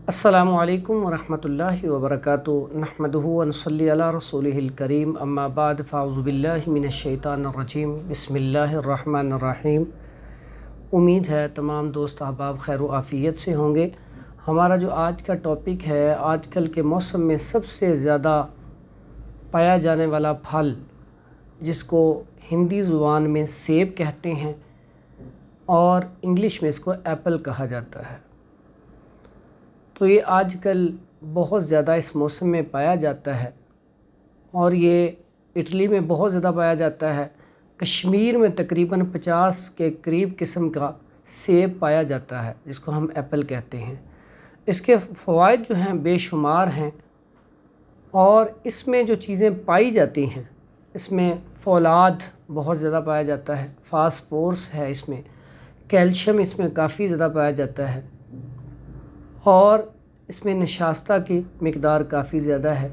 السلام علیکم ورحمۃ اللہ وبرکاتہ نحمدہ ونصلی علی رسولہ الکریم اما بعد فاعوذ باللہ من الشیطان الرجیم بسم اللہ الرحمن الرحیم۔ امید ہے تمام دوست احباب خیر و عافیت سے ہوں گے۔ ہمارا جو آج کا ٹاپک ہے، آج کل کے موسم میں سب سے زیادہ پایا جانے والا پھل جس کو ہندی زبان میں سیب کہتے ہیں اور انگلش میں اس کو ایپل کہا جاتا ہے۔ تو یہ آج کل بہت زیادہ اس موسم میں پایا جاتا ہے اور یہ اٹلی میں بہت زیادہ پایا جاتا ہے۔ کشمیر میں تقریباً 50 کے قریب قسم کا سیب پایا جاتا ہے جس کو ہم ایپل کہتے ہیں۔ اس کے فوائد جو ہیں بے شمار ہیں اور اس میں جو چیزیں پائی جاتی ہیں، اس میں فولاد بہت زیادہ پایا جاتا ہے، فاسفورس ہے، اس میں کیلشیم اس میں کافی زیادہ پایا جاتا ہے اور اس میں نشاستہ کی مقدار کافی زیادہ ہے۔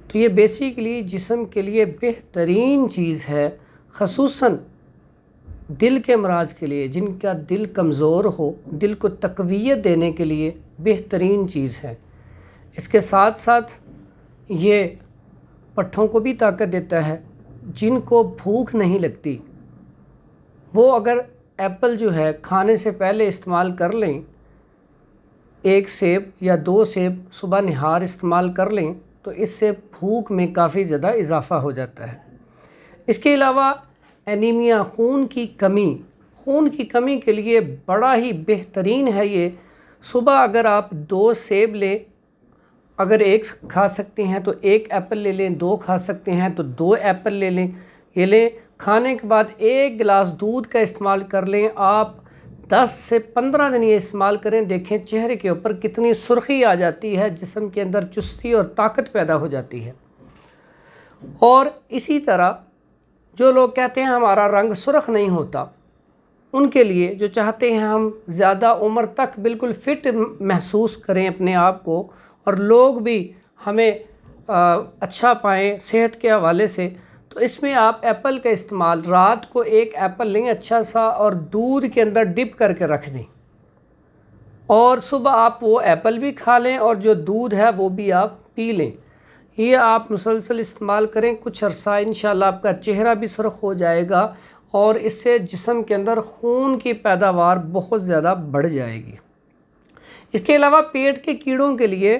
تو یہ بیسیکلی جسم کے لیے بہترین چیز ہے، خصوصاً دل کے امراض کے لیے، جن کا دل کمزور ہو، دل کو تقویت دینے کے لیے بہترین چیز ہے۔ اس کے ساتھ ساتھ یہ پٹھوں کو بھی طاقت دیتا ہے۔ جن کو بھوک نہیں لگتی وہ اگر ایپل جو ہے کھانے سے پہلے استعمال کر لیں، 1 سیب یا 2 سیب صبح نہار استعمال کر لیں تو اس سے بھوک میں کافی زیادہ اضافہ ہو جاتا ہے۔ اس کے علاوہ انیمیا، خون کی کمی کے لیے بڑا ہی بہترین ہے یہ۔ صبح اگر آپ 2 سیب لیں، اگر 1 کھا سکتے ہیں تو 1 ایپل لے لیں، 2 کھا سکتے ہیں تو 2 ایپل لے لیں۔ یہ لیں، کھانے کے بعد 1 گلاس دودھ کا استعمال کر لیں۔ آپ 10 سے 15 دن یہ استعمال کریں، دیکھیں چہرے کے اوپر کتنی سرخی آ جاتی ہے، جسم کے اندر چستی اور طاقت پیدا ہو جاتی ہے۔ اور اسی طرح جو لوگ کہتے ہیں ہمارا رنگ سرخ نہیں ہوتا، ان کے لیے جو چاہتے ہیں ہم زیادہ عمر تک بالکل فٹ محسوس کریں اپنے آپ کو اور لوگ بھی ہمیں اچھا پائیں صحت کے حوالے سے، تو اس میں آپ ایپل کا استعمال، رات کو 1 ایپل لیں اچھا سا اور دودھ کے اندر ڈپ کر کے رکھ دیں اور صبح آپ وہ ایپل بھی کھا لیں اور جو دودھ ہے وہ بھی آپ پی لیں۔ یہ آپ مسلسل استعمال کریں، کچھ عرصہ انشاءاللہ آپ کا چہرہ بھی سرخ ہو جائے گا اور اس سے جسم کے اندر خون کی پیداوار بہت زیادہ بڑھ جائے گی۔ اس کے علاوہ پیٹ کے کیڑوں کے لیے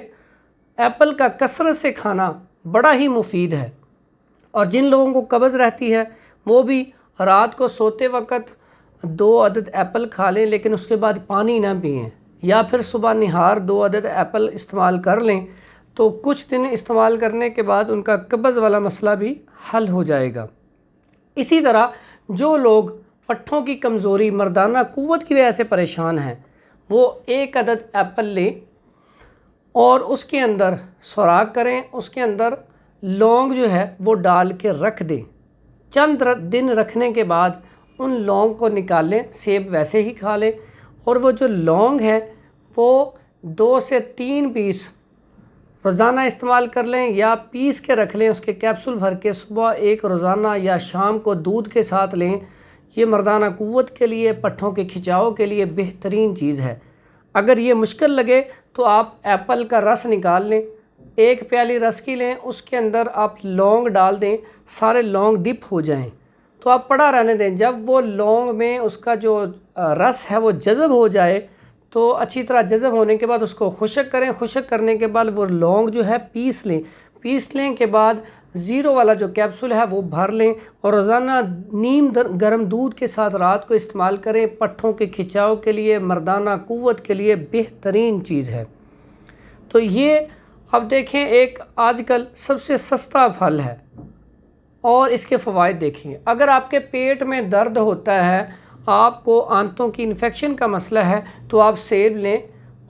ایپل کا کثرت سے کھانا بڑا ہی مفید ہے اور جن لوگوں کو قبض رہتی ہے وہ بھی رات کو سوتے وقت 2 عدد ایپل کھا لیں، لیکن اس کے بعد پانی نہ پئیں، یا پھر صبح نہار 2 عدد ایپل استعمال کر لیں تو کچھ دن استعمال کرنے کے بعد ان کا قبض والا مسئلہ بھی حل ہو جائے گا۔ اسی طرح جو لوگ پٹھوں کی کمزوری، مردانہ قوت کی وجہ سے پریشان ہیں، وہ 1 عدد ایپل لیں اور اس کے اندر سوراخ کریں، اس کے اندر لونگ جو ہے وہ ڈال کے رکھ دیں۔ چند دن رکھنے کے بعد ان لونگ کو نکال لیں، سیب ویسے ہی کھا لیں اور وہ جو لونگ ہے وہ 2 سے 3 پیس روزانہ استعمال کر لیں یا پیس کے رکھ لیں، اس کے کیپسول بھر کے صبح 1 روزانہ یا شام کو دودھ کے ساتھ لیں۔ یہ مردانہ قوت کے لیے، پٹھوں کے کھچاؤ کے لیے بہترین چیز ہے۔ اگر یہ مشکل لگے تو آپ ایپل کا رس نکال لیں، 1 پیالی رس کی لیں، اس کے اندر آپ لونگ ڈال دیں، سارے لونگ ڈپ ہو جائیں تو آپ پڑا رہنے دیں۔ جب وہ لونگ میں اس کا جو رس ہے وہ جذب ہو جائے تو اچھی طرح جذب ہونے کے بعد اس کو خشک کریں، خشک کرنے کے بعد وہ لونگ جو ہے پیس لیں کے بعد 0 والا جو کیپسول ہے وہ بھر لیں اور روزانہ نیم گرم دودھ کے ساتھ رات کو استعمال کریں۔ پٹھوں کے کھچاؤ کے لیے، مردانہ قوت کے لیے بہترین چیز ہے۔ تو یہ اب دیکھیں ایک آج کل سب سے سستا پھل ہے اور اس کے فوائد دیکھیں۔ اگر آپ کے پیٹ میں درد ہوتا ہے، آپ کو آنتوں کی انفیکشن کا مسئلہ ہے، تو آپ سیب لیں،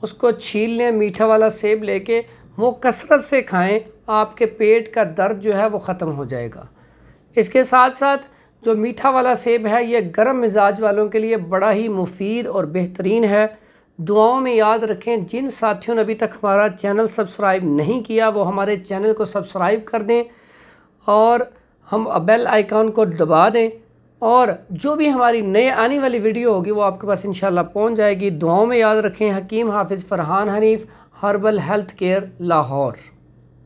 اس کو چھیل لیں، میٹھا والا سیب لے کے وہ کثرت سے کھائیں، آپ کے پیٹ کا درد جو ہے وہ ختم ہو جائے گا۔ اس کے ساتھ ساتھ جو میٹھا والا سیب ہے یہ گرم مزاج والوں کے لیے بڑا ہی مفید اور بہترین ہے۔ دعاؤں میں یاد رکھیں، جن ساتھیوں نے ابھی تک ہمارا چینل سبسکرائب نہیں کیا وہ ہمارے چینل کو سبسکرائب کر دیں اور ہم بیل آئیکن کو دبا دیں اور جو بھی ہماری نئے آنے والی ویڈیو ہوگی وہ آپ کے پاس انشاءاللہ پہنچ جائے گی۔ دعاؤں میں یاد رکھیں۔ حکیم حافظ Farhan Hanif herbal health care Lahore.